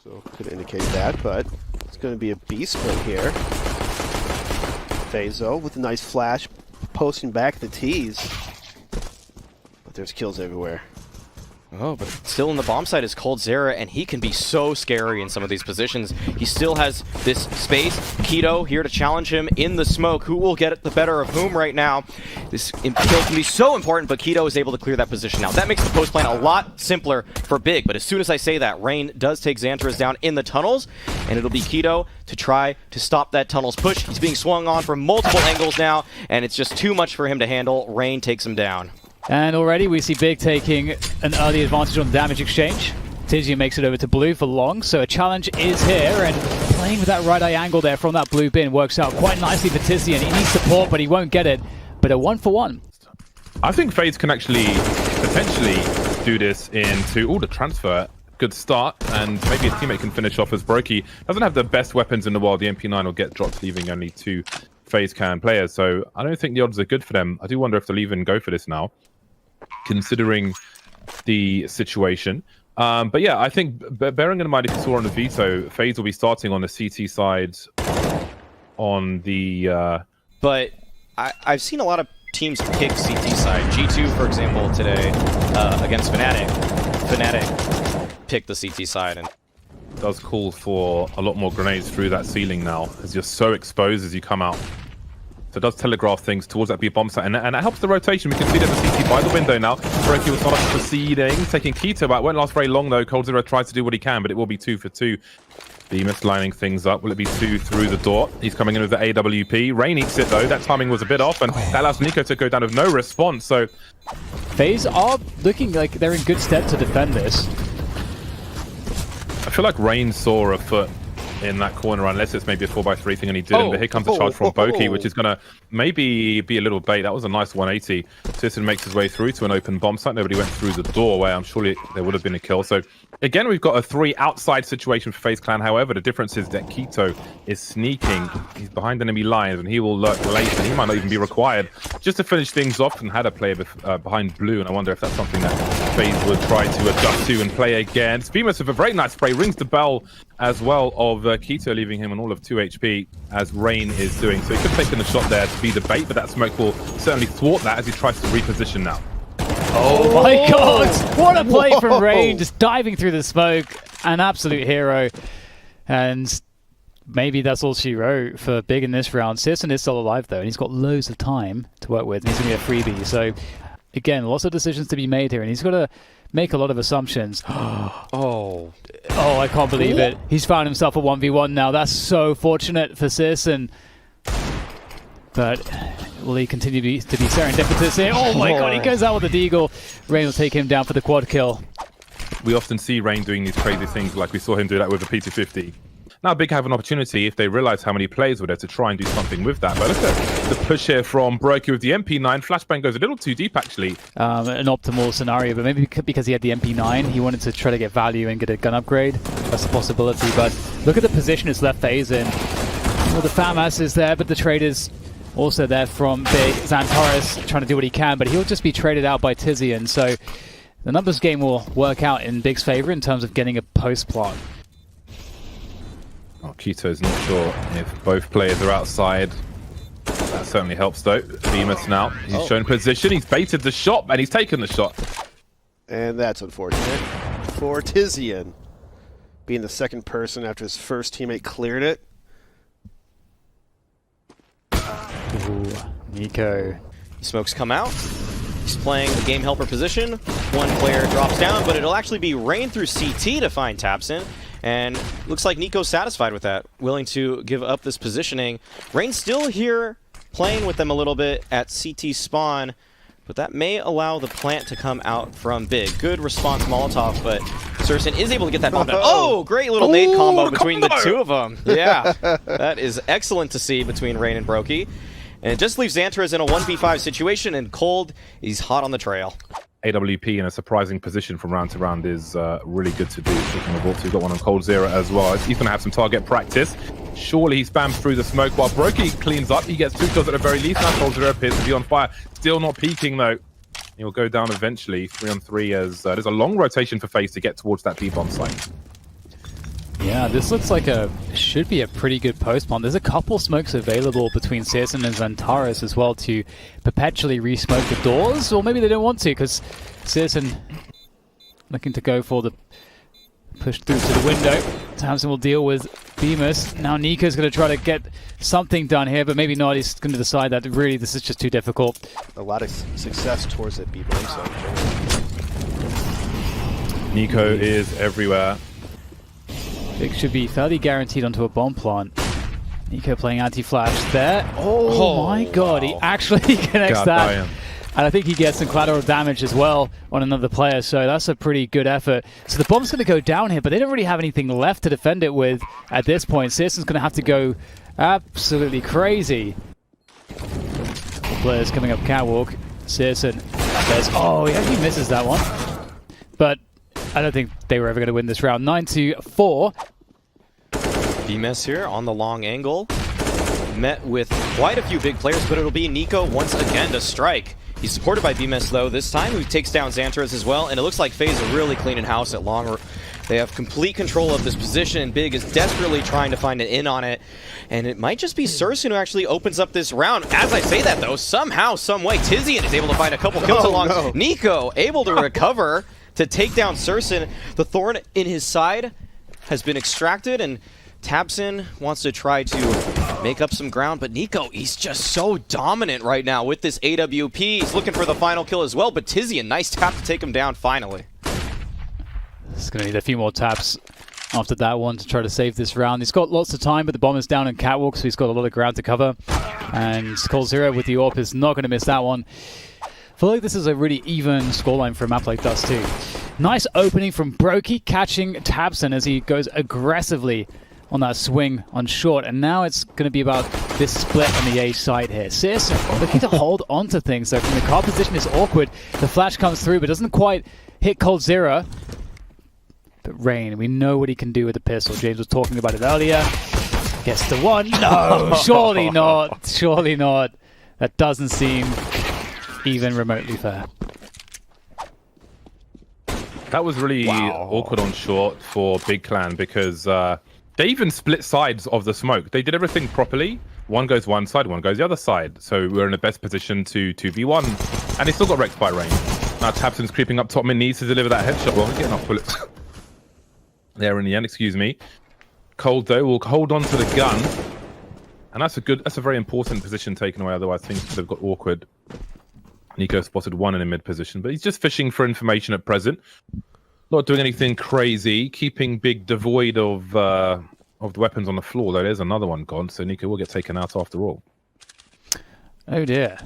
So could indicate that, but it's going to be a B split here. Faze with a nice flash, posting back the T's. But there's kills everywhere. Oh, but still in the bomb site is coldzera, and he can be so scary in some of these positions. He still has this space. Keto here to challenge him in the smoke. Who will get the better of whom right now? This kill can be so important, but Keto is able to clear that position now. That makes the post plan a lot simpler for Big, but as soon as I say that, Rain does take Xantares down in the tunnels, and it'll be Keto to try to stop that tunnels push. He's being swung on from multiple angles now, and it's just too much for him to handle. Rain takes him down. And already we see Big taking an early advantage on the damage exchange. Tizian makes it over to blue for long, so a challenge is here, and playing with that right eye angle there from that blue bin works out quite nicely for Tizian. He needs support, but he won't get it. But a 1-for-1. I think Faze can actually potentially do this into the transfer. Good start, and maybe his teammate can finish off as Brokey doesn't have the best weapons in the world. The MP9 will get dropped, leaving only 2 Faze can players, so I don't think the odds are good for them. I do wonder if they'll even go for this now, considering the situation. But yeah, I think bearing in mind, if you saw on the veto, Faze will be starting on the CT side on the... But I've seen a lot of teams pick CT side. G2, for example, today against Fnatic. Fnatic picked the CT side. And does call for a lot more grenades through that ceiling now, as you're so exposed as you come out. So it does telegraph things towards that B bomb site, and it helps the rotation. We can see that the CT by the window now. Brokey was not proceeding, taking Keto out. Won't last very long though. coldzera tries to do what he can, but it will be 2 for 2. Bemis lining things up. Will it be 2 through the door? He's coming in with the AWP. Rain eats it though. That timing was a bit off, and that allows Nico to go down with no response. So Faze are looking like they're in good stead to defend this. I feel like Rain saw a foot in that corner, unless it's maybe a 4x3 thing, and he didn't. But here comes a charge from Boki, which is going to maybe be a little bait. That was a nice 180. Sisson makes his way through to an open bomb site. Nobody went through the door, where I'm sure there would have been a kill. So again, we've got a 3 outside situation for FaZe Clan. However, the difference is that Keto is sneaking. He's behind enemy lines, and he will lurk late, and he might not even be required just to finish things off, and had a player behind blue. And I wonder if that's something that FaZe would try to adjust to and play again. Bemis with a very nice spray rings the bell as well of Keto, leaving him on all of 2 HP, as Rain is doing. So he could have taken the shot there to be the bait, but that smoke will certainly thwart that as he tries to reposition now. Oh my god! What a play from Rain, just diving through the smoke. An absolute hero. And maybe that's all she wrote for Big in this round. Sisson is still alive though, and he's got loads of time to work with, and he's going to be a freebie. So again, lots of decisions to be made here, and he's got to make a lot of assumptions. Oh, I can't believe it. He's found himself a 1v1 now. That's so fortunate for Sisson. But will he continue to be serendipitous here? Oh my god, he goes out with the deagle. Rain will take him down for the quad kill. We often see Rain doing these crazy things, like we saw him do that with the P250. Now Big have an opportunity, if they realize how many players were there, to try and do something with that. But look at the push here from Brokey with the MP9. Flashbang goes a little too deep, actually. An optimal scenario, but maybe because he had the MP9, he wanted to try to get value and get a gun upgrade. That's a possibility, but look at the position it's left Faze in. Well, the FAMAS is there, but the trade is also there from Big. Xantares trying to do what he can, but he'll just be traded out by Tizian. So the numbers game will work out in Big's favor in terms of getting a post plant. Oh, Keto's not sure if both players are outside. That certainly helps though. Bemis now, he's shown position, he's baited the shot, and he's taken the shot. And that's unfortunate for Tizian, being the second person after his first teammate cleared it. Ooh, Nico. Smokes come out. He's playing the game helper position. One player drops down, but it'll actually be Rain through CT to find Tapsin. And looks like Nico's satisfied with that, willing to give up this positioning. Rain's still here, playing with them a little bit at CT spawn, but that may allow the plant to come out from Big. Good response Molotov, but Surson is able to get that bomb down. Oh, great little nade combo between the two of them. Yeah, that is excellent to see between Rain and Brokey. And it just leaves Xantares in a 1v5 situation, and Cold, he's hot on the trail. AWP in a surprising position from round to round is really good to do. Speaking of Wolves, we've got one on coldzera as well. He's going to have some target practice. Surely he spams through the smoke while Brokey cleans up. He gets 2 kills at the very least. Now coldzera appears to be on fire. Still not peaking though. He'll go down eventually, 3 on 3, as there's a long rotation for FaZe to get towards that B-bomb site. Yeah, this looks like should be a pretty good post plant. There's a couple smokes available between Searson and Xantares as well to perpetually re-smoke the doors, or maybe they don't want to because Searson looking to go for the push through to the window. tabseN will deal with Bemis. Now Nico's going to try to get something done here, but maybe not. He's going to decide that really this is just too difficult. A lot of success towards that B bomb side. Nico is everywhere. Big should be fairly guaranteed onto a bomb plant. Nico playing anti-flash there. Oh my god, he actually connects that. And I think he gets some collateral damage as well on another player, so that's a pretty good effort. So the bomb's going to go down here, but they don't really have anything left to defend it with at this point. Searson's going to have to go absolutely crazy. Players coming up catwalk. Searson says, oh, he actually misses that one. But I don't think they were ever going to win this round. 9-4. Bemis here on the long angle. Met with quite a few big players, but it'll be Nico once again to strike. He's supported by Bemis though this time, who takes down Xantares as well, and it looks like Faze are really cleaning house at long. They have complete control of this position, and Big is desperately trying to find an in on it. And it might just be Searson who actually opens up this round. As I say that though, somehow, some way, Tizian is able to find a couple kills along. No. Nico able to recover to take down Searson. The thorn in his side has been extracted, and tabseN wants to try to make up some ground, but Nico, he's just so dominant right now with this AWP. He's looking for the final kill as well, but Tizian, nice tap to take him down finally. He's going to need a few more taps after that one to try to save this round. He's got lots of time, but the bomb is down in catwalk, so he's got a lot of ground to cover. And coldzera with the AWP is not going to miss that one. I feel like this is a really even scoreline for a map like Dust 2. Nice opening from Brokey, catching tabseN as he goes aggressively on that swing on short, and now it's going to be about this split on the A side here. Searson looking to hold on to things, though. From the car position is awkward. The flash comes through, but doesn't quite hit coldzera. But Rain, we know what he can do with the pistol. James was talking about it earlier. Gets the one. No, surely not. Surely not. That doesn't seem even remotely fair. That was really awkward on short for Big Clan because they even split sides of the smoke. They did everything properly. One goes one side, one goes the other side. So we're in the best position to 2v1. And he still got wrecked by Rain. Now tabseN's creeping up top mid, needs to deliver that headshot. Well, getting off bullets there in the end, excuse me. Cold though will hold on to the gun. And that's a very important position taken away, otherwise things could have got awkward. Nico spotted one in a mid position, but he's just fishing for information at present. Not doing anything crazy, keeping Big devoid of the weapons on the floor, though there's another one gone, so Nico will get taken out after all. Oh dear.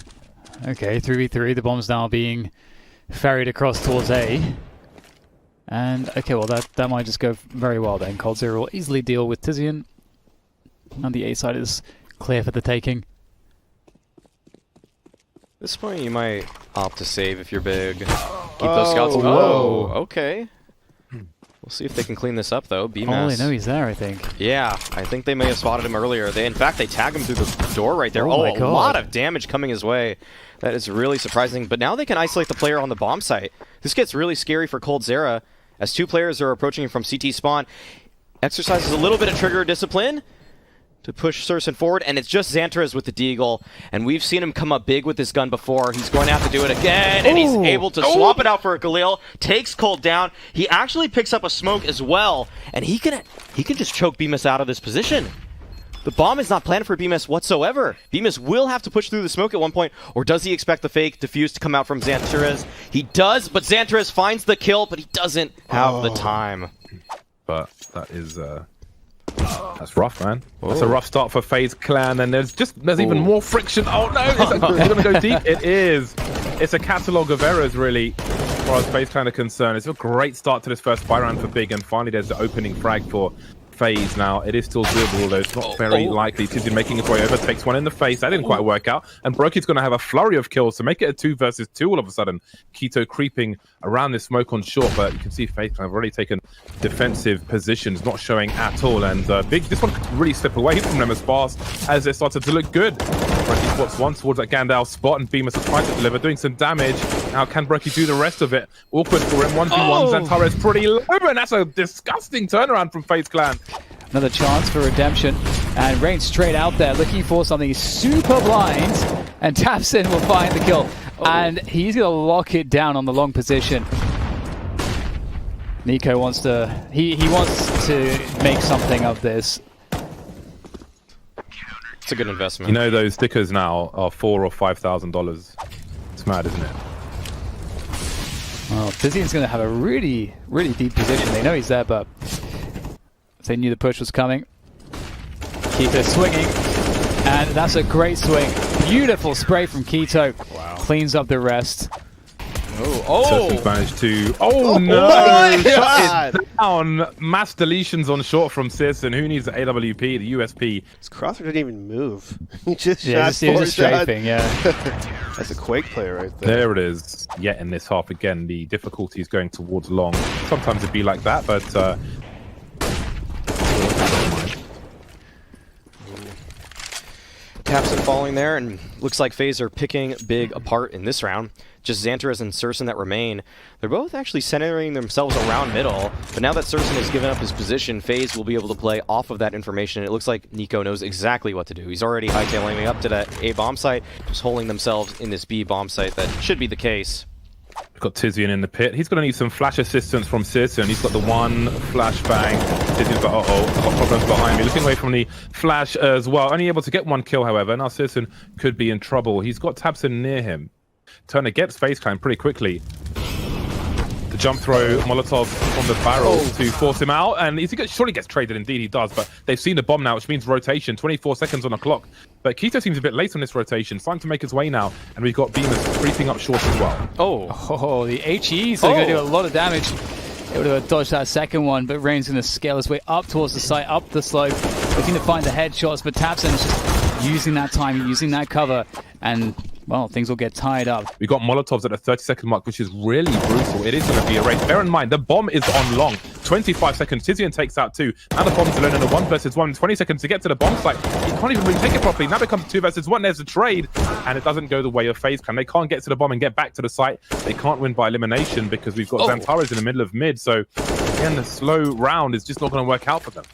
Okay, 3v3, the bomb's now being ferried across towards A. And, okay, well that might just go very well then. coldzera will easily deal with Tizian. And the A side is clear for the taking. At this point, you might opt to save if you're Big. Keep those scouts. Oh, okay. We'll see if they can clean this up, though. Bemis. Oh, they know he's there, I think. Yeah, I think they may have spotted him earlier. In fact, they tag him through the door right there. Oh, a lot of damage coming his way. That is really surprising. But now they can isolate the player on the bomb site. This gets really scary for coldzera as two players are approaching him from CT spawn. Exercises a little bit of trigger discipline to push Searson forward, and it's just Xantares with the deagle, and we've seen him come up big with this gun before. He's going to have to do it again, and he's able to swap it out for a Galil, takes Cold down. He actually picks up a smoke as well, and he can just choke Bemis out of this position. The bomb is not planned for Bemis whatsoever. Bemis will have to push through the smoke at one point, or does he expect the fake defuse to come out from Xantares? He does, but Xantares finds the kill, but he doesn't have the time. But that is... that's rough, man. That's a rough start for Faze Clan, and there's even more friction. Oh no, is it going to go deep? It is. It's a catalogue of errors, really, as far as Faze Clan are concerned. It's a great start to this first spy round for Big, and finally there's the opening frag for Faze. Now, it is still doable, though it's not very likely. Tizian making his way over, takes one in the face. That didn't quite work out. And Brokey's going to have a flurry of kills to make it a 2 versus 2 all of a sudden. Keto creeping around this smoke on short, but you can see Faze have already taken defensive positions, not showing at all. And Big, this one could really slip away from them as fast as it started to look good. Brokey spots one towards that Gandalf spot, and Bemis is trying to deliver, doing some damage. Now can Brokey do the rest of it? Awkward for him. 1v1. Xantares pretty low, and that's a disgusting turnaround from FaZe Clan. Another chance for redemption, and Rain straight out there looking for something super blind, and Tapsin will find the kill, and he's gonna lock it down on the long position. Nico wants to he wants to make something of this. It's a good investment. You know those stickers now are $4,000 or $5,000. It's mad, isn't it? Well, Tizian's gonna have a really deep position. They know he's there, but they knew the push was coming. Keep it swinging, and that's a great swing. Beautiful spray from Keto. Wow. Cleans up the rest. Tizian's managed to. Oh no! Shut it down. Mass deletions on short from Sisson. Who needs the AWP, the USP? His crosser didn't even move. He just Yeah, shot he was four just shots. strafing, yeah. That's a Quake player right there. There it is. Yet in this half again, the difficulty is going towards long. Sometimes it'd be like that, but Tapsin falling there, and looks like FaZe are picking big apart in this round. Just Xantares and Surson that remain. They're both actually centering themselves around middle, but now that Surson has given up his position, FaZe will be able to play off of that information. It looks like Nico knows exactly what to do. He's already hightailing up to that A bomb site, just holding themselves in this B bomb site. That should be the case. we've got Tizian in the pit. He's going to need some flash assistance from Sisson. He's got the one flash bang. Tizian's got, got problems behind me. Looking away from the flash as well. Only able to get one kill, however. Now Sisson could be in trouble. He's got Tabson near him. Turner gets FaZe Clan pretty quickly. The jump throw, Molotov on the barrel to force him out, and surely gets traded. Indeed, he does. But they've seen the bomb now, which means rotation. 24 seconds on the clock. But Keto seems a bit late on this rotation. Starting to make his way now, and we've got Beamers creeping up short as well. Oh, the HEs are going to do a lot of damage. They would have dodged that second one, but Rain's going to scale his way up towards the site, up the slope, looking to find the headshots. But Tapson's just using that time, using that cover, and well, things will get tied up. We've got Molotovs at the 30-second mark, which is really brutal. It is going to be a race. Bear in mind, the bomb is on long. 25 seconds. Tizian takes out 2. Now the bomb's alone in a 1 versus 1. 20 seconds to get to the bomb site. He can't even really take it properly. Now it becomes 2 versus 1. There's a trade, and it doesn't go the way of FaZe Clan. They can't get to the bomb and get back to the site. They can't win by elimination because we've got Xantares in the middle of mid. So, again, the slow round is just not going to work out for them.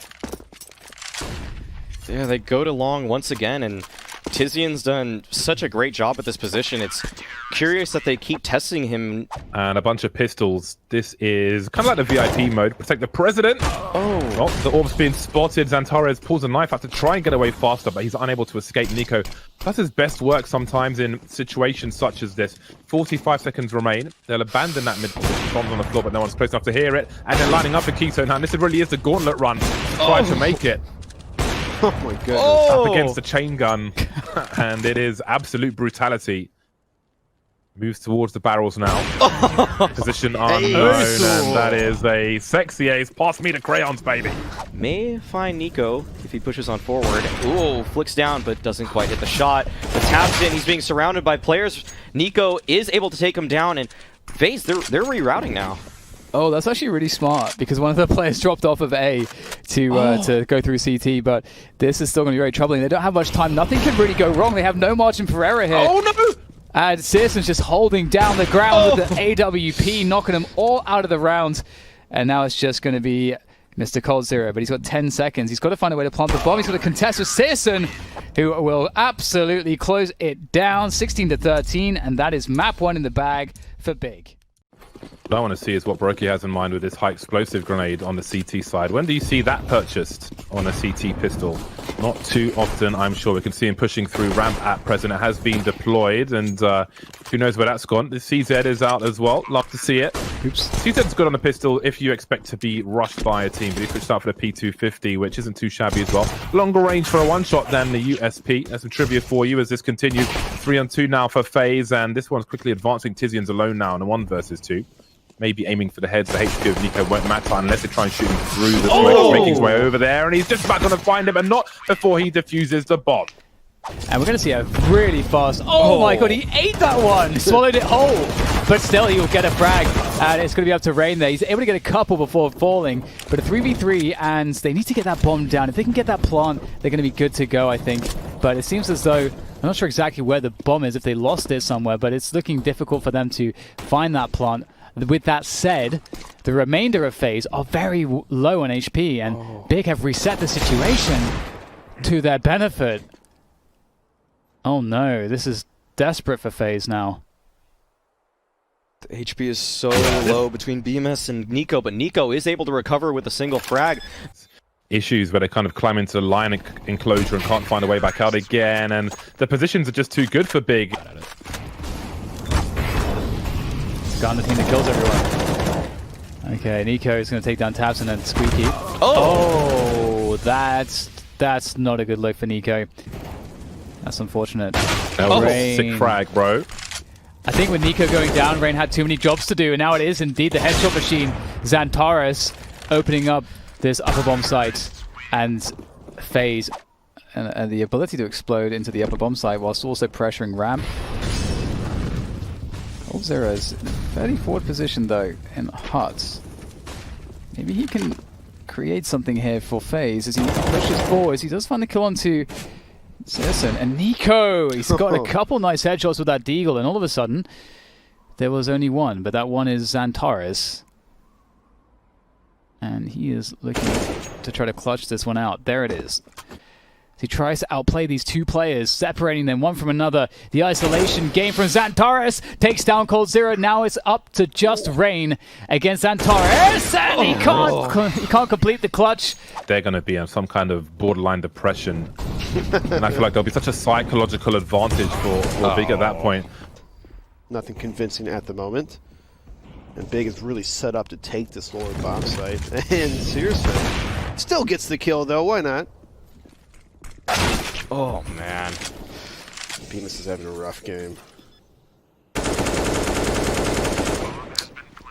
Yeah, they go to long once again, and Tizian's done such a great job at this position. It's curious that they keep testing him. And a bunch of pistols. This is kind of like the VIP mode. Protect the president. Well, the orb's being spotted. Xantares pulls a knife out to try and get away faster, but he's unable to escape. Nico does his best work sometimes in situations such as this. 45 seconds remain. They'll abandon that mid position. Bombs on the floor, but no one's close enough to hear it. And they're lining up for Keto now. And this really is the gauntlet run. Trying to make it. Oh my goodness. Up against the chain gun, and it is absolute brutality. Moves towards the barrels now. Position unknown, and that is a sexy ace. Pass me the crayons, baby. May find Nico if he pushes on forward. Ooh, flicks down, but doesn't quite hit the shot. The taps in. He's being surrounded by players. Nico is able to take him down, and FaZe, they're rerouting now. Oh, that's actually really smart because one of the players dropped off of A to go through CT, but this is still going to be very troubling. They don't have much time. Nothing can really go wrong. They have no margin for error here. Oh, no! And Searson's just holding down the ground with the AWP, knocking them all out of the round. And now it's just going to be Mr. Cold Zero, but he's got 10 seconds. He's got to find a way to plant the bomb. He's got to contest with Searson, who will absolutely close it down, 16-13, and that is map 1 in the bag for Big. What I want to see is what Brokey has in mind with this high explosive grenade on the CT side. When do you see that purchased on a CT pistol? Not too often, I'm sure. We can see him pushing through ramp at present. It has been deployed, and who knows where that's gone. The CZ is out as well. Love to see it. Oops. CZ's good on the pistol if you expect to be rushed by a team, but he switched out for the P250, which isn't too shabby as well. Longer range for a one-shot than the USP. There's some trivia for you as this continues. 3-on-2 now for FaZe, and this one's quickly advancing. Tizian's alone now in a 1 versus 2. Maybe aiming for the heads. The HP of Nico won't matter unless they try and shoot him through the smoke. Making his way over there, and he's just about going to find him, and not before he defuses the bomb. And we're going to see a really fast... Oh my god, he ate that one! Swallowed it whole! But still, he'll get a frag, and it's going to be up to Rain there. He's able to get a couple before falling, but a 3v3, and they need to get that bomb down. If they can get that plant, they're going to be good to go, I think. But it seems as though I'm not sure exactly where the bomb is, if they lost it somewhere, but it's looking difficult for them to find that plant. With that said, the remainder of FaZe are very low on HP, and Big have reset the situation to their benefit. Oh no, this is desperate for FaZe now. The HP is so low between BMS and Nico, but Nico is able to recover with a single frag. Issues where they kind of climb into the line enclosure and can't find a way back out again, and the positions are just too good for Big. Got the team that kills everyone. Okay, Nico is going to take down tabseN and Squeaky. Oh, that's not a good look for Nico. That's unfortunate. That was a sick frag, bro. I think with Nico going down, Rain had too many jobs to do, and now it is indeed the headshot machine, Xantares, opening up this upper bomb site, and FaZe, and the ability to explode into the upper bomb site whilst also pressuring ramp. Old Zero's in a fairly forward position though, in Huts. Maybe he can create something here for FaZe as he pushes forwards. He does find the kill onto Citizen, and Nico! He's got a couple nice headshots with that Deagle, and all of a sudden, there was only one, but that one is Xantares. And he is looking to try to clutch this one out. There it is. He tries to outplay these two players, separating them one from another. The isolation game from Xantares takes down Cold Zero. Now it's up to just Rain against Xantares, and he can't complete the clutch. They're going to be in some kind of borderline depression, and I feel like there'll be such a psychological advantage for Big at that point. Nothing convincing at the moment. And Big is really set up to take this lower bomb site. And seriously, still gets the kill though. Why not? Oh man, Bemis is having a rough game.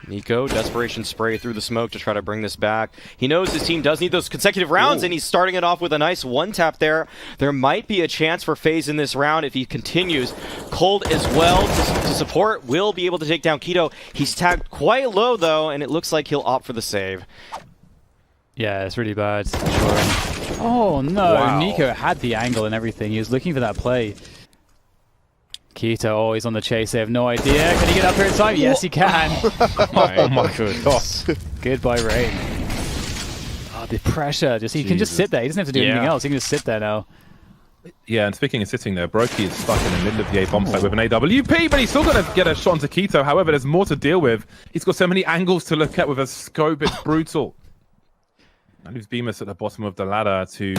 Nico, desperation spray through the smoke to try to bring this back. He knows his team does need those consecutive rounds, and he's starting it off with a nice one-tap there. There might be a chance for FaZe in this round if he continues. Cold as well to support, will be able to take down Keto. He's tagged quite low, though, and it looks like he'll opt for the save. Yeah, it's really bad. Sure. Oh no, wow. Nico had the angle and everything. He was looking for that play. Keto always on the chase. They have no idea. Can he get up here in time? Yes, he can. Oh my goodness. Goodbye, Rain. Oh, the pressure. He can just sit there. He doesn't have to do anything else. He can just sit there now. Yeah, and speaking of sitting there, Brokey is stuck in the middle of the A bomb site with an AWP, but he's still going to get a shot onto Keto. However, there's more to deal with. He's got so many angles to look at with a scope. It's brutal. Now leaves Bemis at the bottom of the ladder to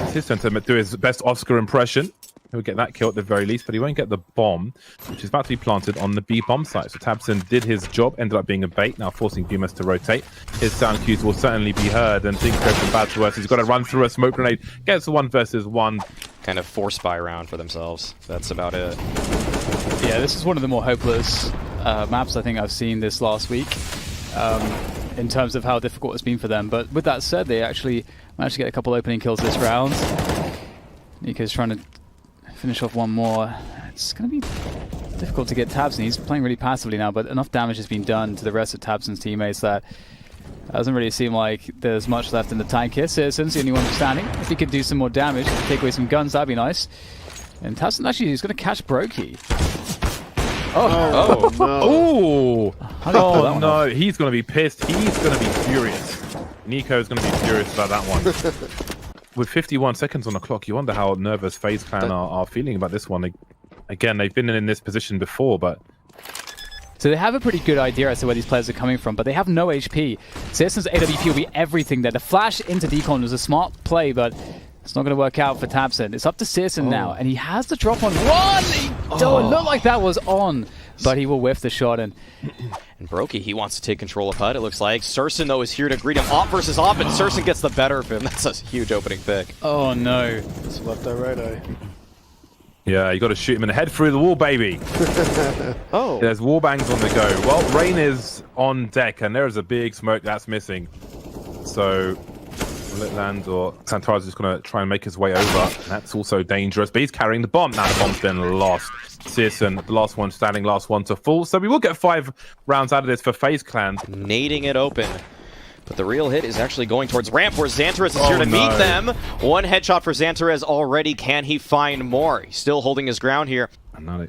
assist him to do his best Oscar impression. He'll get that kill at the very least, but he won't get the bomb, which is about to be planted on the B bomb site. So tabseN did his job, ended up being a bait, now forcing Bemis to rotate. His sound cues will certainly be heard, and things go from bad to worse. He's got to run through a smoke grenade, gets a 1 versus 1. Kind of force buy round for themselves. That's about it. Yeah, this is one of the more hopeless maps I think I've seen this last week. In terms of how difficult it's been for them. But with that said, they actually managed to get a couple opening kills this round. Nico's trying to finish off one more. It's going to be difficult to get tabseN. He's playing really passively now, but enough damage has been done to the rest of tabseN's teammates that it doesn't really seem like there's much left in the tank here. Citizen's the only one standing. If he could do some more damage, take away some guns, that'd be nice. And tabseN actually is going to catch Brokey. Oh no. Oh no, he's going to be pissed. He's going to be furious. Nico's going to be furious about that one. With 51 seconds on the clock, you wonder how nervous FaZe Clan are feeling about this one. Again, they've been in this position before, but... So they have a pretty good idea as to where these players are coming from, but they have no HP. Citizen's AWP will be everything there. The flash into Decon was a smart play, but it's not going to work out for tabseN. It's up to Citizen now, and he has the drop on one! It looked like that was on, but he will whiff the shot. And Brokey, he wants to take control of HUD, it looks like. syrsoN, though, is here to greet him. Op versus op, and syrsoN gets the better of him. That's a huge opening pick. Oh, no. It's left eye, right eye. Yeah, you got to shoot him in the head through the wall, baby. There's wall bangs on the go. Well, Rain is on deck, and there is a big smoke that's missing. So... land, or Xantares is just going to try and make his way over. That's also dangerous, but he's carrying the bomb. Now the bomb's been lost. citizenN, the last one standing, last one to fall. So we will get 5 rounds out of this for FaZe Clan. Nading it open. But the real hit is actually going towards ramp, where Xantares is here to meet them. One headshot for Xantares already. Can he find more? He's still holding his ground here. And now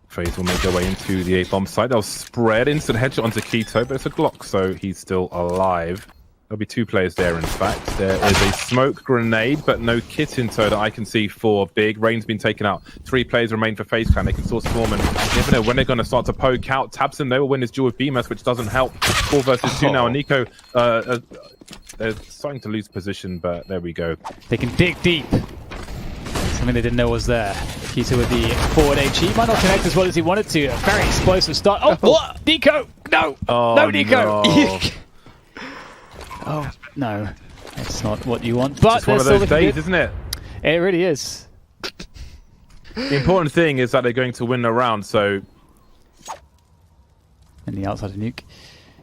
Faze will make their way into the A-bomb site. They'll spread instant headshot onto Keto, but it's a Glock, so he's still alive. There'll be 2 players there, in fact. There is a smoke grenade, but no kit in tow that I can see for Big. Rain's been taken out. 3 players remain for FaZe Clan. They can source Storm, and you never know when they're going to start to poke out. tabseN, they will win this duel with BMS, which doesn't help. 4 versus 2 now, and Nico, they're starting to lose position, but there we go. They can dig deep. Something they didn't know was there. Keto with the forward HE might not connect as well as he wanted to. A very explosive start. Oh, what? Nico! No! Oh, no, Nico! No. Oh, no. That's not what you want. But it's one of those days, isn't it? It really is. The important thing is that they're going to win the round, so... And the outside of Nuke.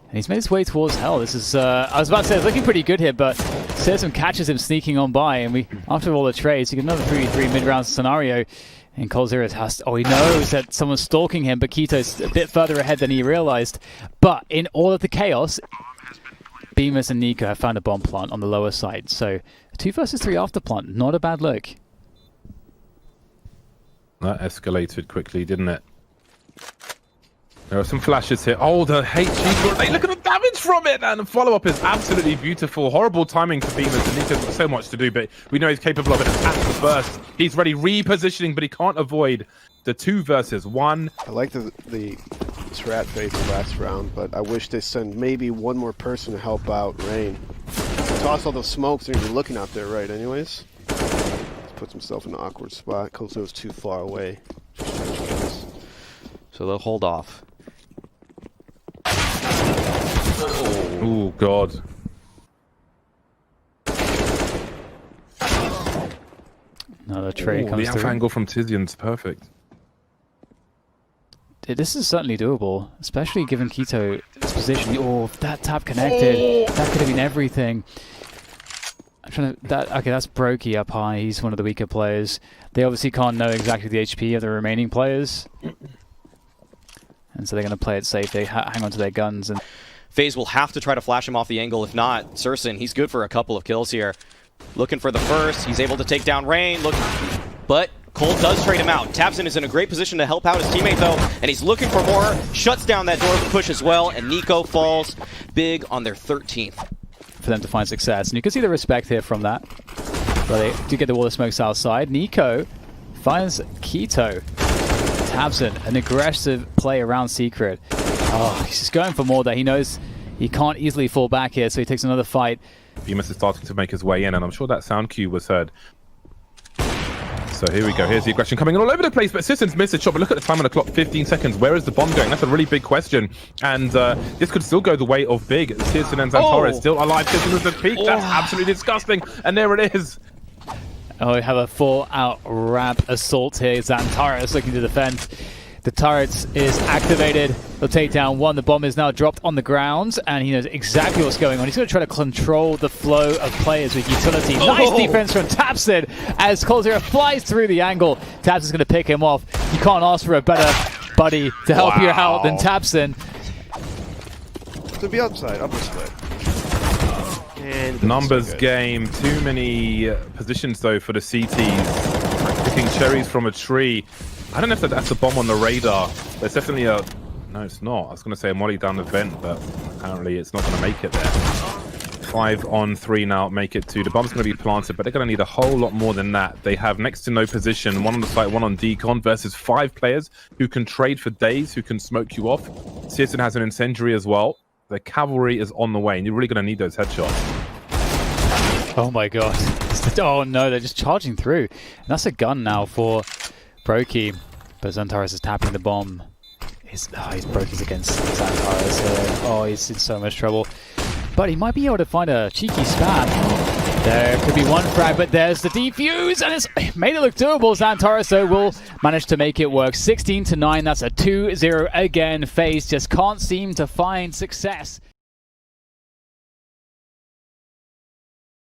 And he's made his way towards Hell. This is, I was about to say, it's looking pretty good here, but Searson catches him sneaking on by, and we, after all the trades, you get another 3v3 mid-round scenario. And coldzera has to, oh, he knows that someone's stalking him, but Keto's a bit further ahead than he realized. But in all of the chaos, BMS and Nico have found a bomb plant on the lower side. So, a 2 versus 3 after plant, not a bad look. That escalated quickly, didn't it? There are some flashes here. Oh, the HE grenade. Look at the damage from it. And the follow-up is absolutely beautiful. Horrible timing for BMS. And Nico's got so much to do, but we know he's capable of it at the burst. He's ready, repositioning, but he can't avoid the 2 versus 1. I like the strat phase of last round, but I wish they send maybe one more person to help out Rain. Toss all those smokes, they're going to be looking out there, right, anyways? He puts himself in an awkward spot. coldzero's too far away. So they'll hold off. Oh, God. Another trade comes the through. alpha angle from Tizian's perfect. This is certainly doable, especially given Keto's position. Oh, if that tap connected, that could have been everything. I'm trying to... okay, that's Brokey up high. He's one of the weaker players. They obviously can't know exactly the HP of the remaining players. And so they're going to play it safe. They hang on to their guns. And FaZe will have to try to flash him off the angle. If not, Searson, he's good for a couple of kills here. Looking for the first. He's able to take down Rain. But Cole does trade him out. tabseN is in a great position to help out his teammate, though, and he's looking for more. Shuts down that door push as well, and Nico falls big on their 13th. For them to find success. And you can see the respect here from that. But they do get the wall of smokes outside. Nico finds Keto. tabseN, an aggressive play around Secret. Oh, he's just going for more there. He knows he can't easily fall back here, so he takes another fight. BMS is starting to make his way in, and I'm sure that sound cue was heard. So here we go. Here's the aggression coming in all over the place, but Sisson's missed a shot. But look at the time on the clock, 15 seconds. Where is the bomb going? That's a really big question. And this could still go the way of Big. Sisson and Xantares still alive. Sisson with the peak. That's absolutely disgusting. And there it is. Oh, we have a full-out ramp assault here. Xantares looking to defend. The turret is activated. They'll take down one. The bomb is now dropped on the ground, and he knows exactly what's going on. He's going to try to control the flow of players with utility. Nice defense from tabseN as coldzera flies through the angle. tabseN's going to pick him off. You can't ask for a better buddy to help you out than tabseN. To be upside, upper split. And Numbers game. Too many positions, though, for the CTs. Picking cherries from a tree. I don't know if that's a bomb on the radar. There's definitely a... No, it's not. I was going to say a molly down the vent, but apparently it's not going to make it there. 5 on 3 now, make it 2. The bomb's going to be planted, but they're going to need a whole lot more than that. They have next to no position. 1 on the site, 1 on decon versus 5 players who can trade for days, who can smoke you off. tabseN has an incendiary as well. The cavalry is on the way, and you're really going to need those headshots. Oh my god. Oh no, they're just charging through. And that's a gun now for Brokey. But Xantares is tapping the bomb. He's Brokey's against Xantares here. Oh, he's in so much trouble. But he might be able to find a cheeky spam. There could be one frag, but there's the defuse, and it's made it look doable. Xantares, though, will manage to make it work. 16-9, that's a 2-0 again. FaZe just can't seem to find success.